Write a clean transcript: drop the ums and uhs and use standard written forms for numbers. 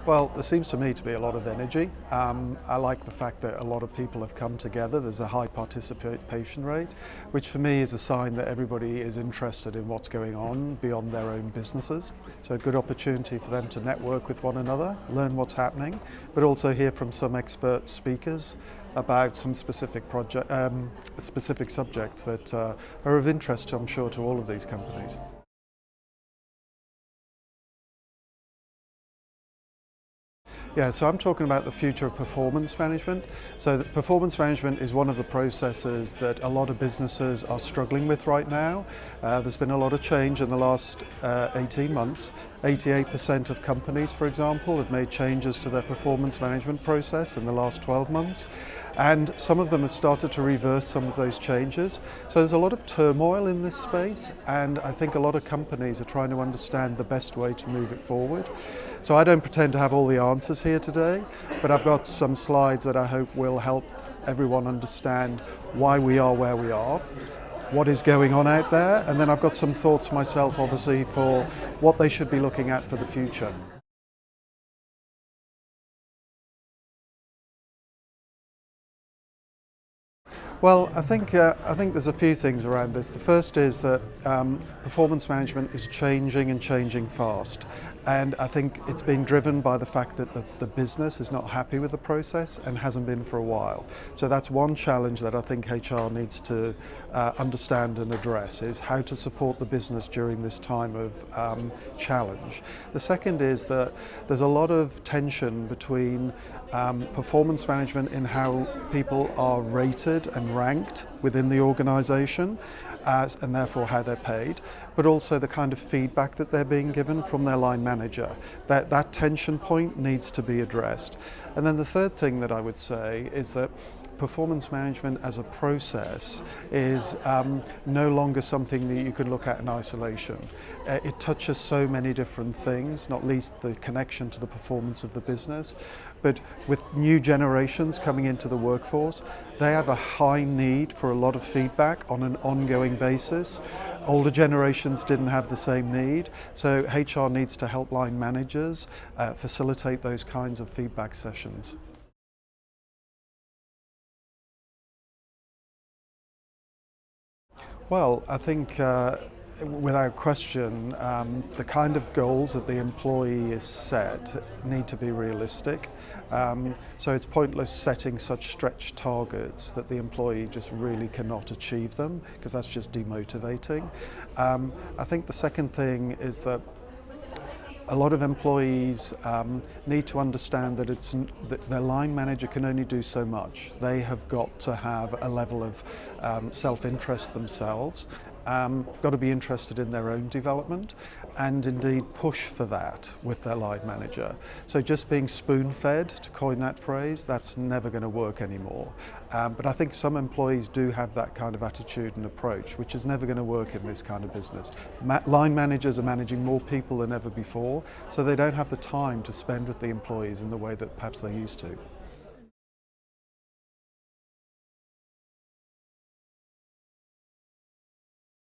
Well, there seems to me to be a lot of energy. I like the fact that a lot of people have come together. There's a high participation rate, which for me is a sign that everybody is interested in what's going on beyond their own businesses. So a good opportunity for them to network with one another, learn what's happening, but also hear from some expert speakers about some specific subjects that are of interest, I'm sure, to all of these companies. Yeah, so I'm talking about the future of performance management. So performance management is one of the processes that a lot of businesses are struggling with right now. There's been a lot of change in the last 18 months. 88% of companies, for example, have made changes to their performance management process in the last 12 months. And some of them have started to reverse some of those changes. So there's a lot of turmoil in this space, and I think a lot of companies are trying to understand the best way to move it forward. So I don't pretend to have all the answers here today, but I've got some slides that I hope will help everyone understand why we are where we are, what is going on out there, and then I've got some thoughts myself, obviously, for what they should be looking at for the future. Well, I think there's a few things around this. The first is that performance management is changing and changing fast. And I think it's being driven by the fact that the business is not happy with the process and hasn't been for a while. So that's one challenge that I think HR needs to understand and address, is how to support the business during this time of challenge. The second is that there's a lot of tension between performance management in how people are rated and ranked within the organisation, and therefore how they're paid, but also the kind of feedback that they're being given from their line manager. That tension point needs to be addressed. And then the third thing that I would say is that performance management as a process is no longer something that you can look at in isolation. It touches so many different things, not least the connection to the performance of the business. But with new generations coming into the workforce, they have a high need for a lot of feedback on an ongoing basis. Older generations didn't have the same need, so HR needs to help line managers facilitate those kinds of feedback sessions. Well, I think without question, the kind of goals that the employee is set need to be realistic. So it's pointless setting such stretch targets that the employee just really cannot achieve them, because that's just demotivating. I think the second thing is that a lot of employees need to understand that their line manager can only do so much. They have got to have a level of self-interest themselves, got to be interested in their own development, and indeed push for that with their line manager. So just being spoon-fed, to coin that phrase, that's never going to work anymore. But I think some employees do have that kind of attitude and approach, which is never going to work in this kind of business. Line managers are managing more people than ever before, so they don't have the time to spend with the employees in the way that perhaps they used to.